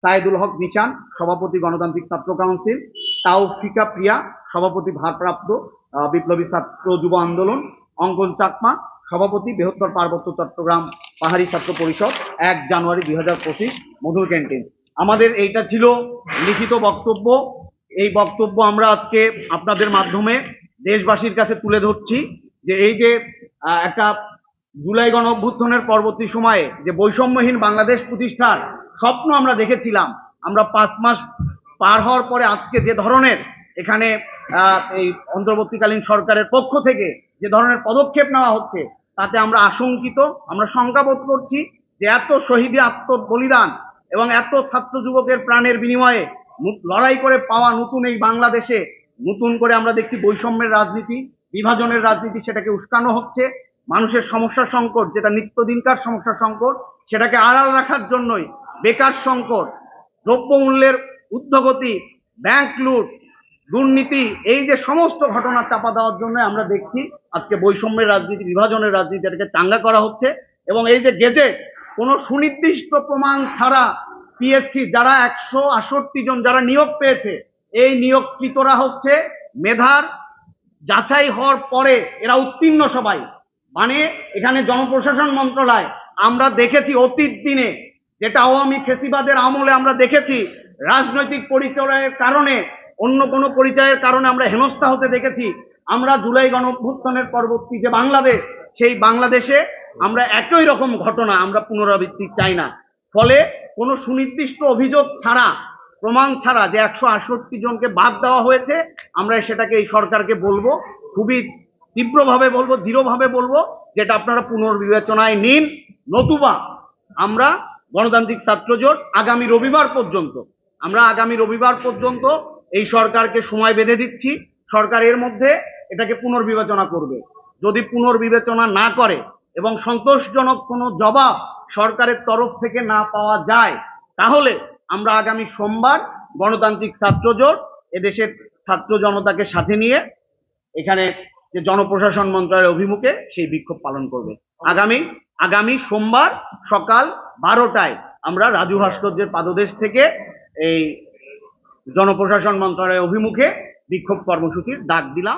সাইদুল হক নিশান, সভাপতি গণতান্ত্রিক ছাত্র কাউন্সিল, তাওফিকা প্রিয়া, সভাপতি ভারপ্রাপ্ত বিপ্লবী ছাত্র যুব আন্দোলন, অঙ্কন চাকমা, সভাপতি বৃহত্তর পার্বত্য চট্টগ্রাম পাহাড়ি ছাত্র পরিষদ, 1 জানুয়ারি 2025, মধুর ক্যান্টিন। আমাদের এইটা ছিল লিখিত বক্তব্য। এই বক্তব্য আমরা আজকে আপনাদের মাধ্যমে দেশবাসীর কাছে তুলে ধরছি যে এই যে একটা জুলাই গণ অভ্যুত্থানের পরবর্তী সময়ে যে বৈষম্যহীন বাংলাদেশ প্রতিষ্ঠার স্বপ্ন আমরা দেখেছিলাম, আমরা 5 মাস পার হওয়ার পরে আজকে যে ধরনের এখানে এই অন্তর্বর্তীকালীন সরকারের পক্ষ থেকে যে ধরনের পদক্ষেপ নেওয়া হচ্ছে, তাতে আমরা আশঙ্কিত, আমরা শঙ্কাবোধ করছি যে এত শহীদী আত্মবলিদান এবং এত ছাত্র যুবকের প্রাণের বিনিময়ে লড়াই করে পাওয়া নতুন এই বাংলাদেশে নতুন করে আমরা দেখছি বৈষম্যের রাজনীতি, বিভাজনের রাজনীতি, সেটাকে উস্কানো হচ্ছে। মানুষের সমস্যা সংকট, যেটা নিত্যদিনকার সমস্যা সংকট, সেটাকে আড়াল রাখার জন্যই বেকার সংকট, দ্রব্যমূল্যের ঊর্ধ্বগতি, ব্যাংক লুট, দুর্নীতি, এই যে সমস্ত ঘটনা চাপা দেওয়ার জন্য আমরা দেখছি আজকে বৈষম্যের রাজনীতি, বিভাজনের রাজনীতি, এটাকে চাঙ্গা করা হচ্ছে। এবং এই যে গেজেট, কোনো সুনির্দিষ্ট প্রমাণ ছাড়া পিএসসি যারা 168 জন যারা নিয়োগ পেয়েছে, এই নিয়োগকৃতরা হচ্ছে মেধার যাচাই হওয়ার পরে এরা উত্তীর্ণ সবাই। মানে এখানে জনপ্রশাসন মন্ত্রণালয়, আমরা দেখেছি অতীত দিনে যেটা আওয়ামী ফেসিবাদের আমলে আমরা দেখেছি, রাজনৈতিক পরিচয়ের কারণে, অন্য কোনো পরিচয়ের কারণে আমরা হেনস্থা হতে দেখেছি। আমরা জুলাই গণ অভ্যুত্থানের পরবর্তী যে বাংলাদেশ, সেই বাংলাদেশে আমরা একই রকম ঘটনা আমরা পুনরাবৃত্তি চাই না। ফলে কোনো সুনির্দিষ্ট অভিযোগ ছাড়া, প্রমাণ ছাড়া যে 168 জনকে বাদ দেওয়া হয়েছে, আমরা সেটাকে এই সরকারকে বলবো, খুবই তীব্রভাবে বলবো, দৃঢ়ভাবে বলবো, যেটা আপনারা পুনর্বিবেচনায় নিন। নতুবা আমরা গণতান্ত্রিক ছাত্র জোট আগামী রবিবার পর্যন্ত এই সরকারকে সময় বেঁধে দিচ্ছি। সরকার এর মধ্যে এটাকে পুনর্বিবেচনা করবে। যদি পুনর্বিবেচনা না করে এবং সন্তোষজনক কোনো জবাব সরকারের তরফ থেকে না পাওয়া যায়, তাহলে আমরা আগামী সোমবার গণতান্ত্রিক ছাত্র জোট এদেশের ছাত্র জনতাকে সাথে নিয়ে এখানে যে জনপ্রশাসন মন্ত্রণালয়ের অভিমুখে সেই বিক্ষোভ পালন করবে। আগামী সোমবার সকাল 12টায় আমরা রাজু ভাস্কর্যের পাদদেশ থেকে এই জনপ্রশাসন মন্ত্রণালয়ের অভিমুখে বিক্ষোভ কর্মসূচির ডাক দিলাম।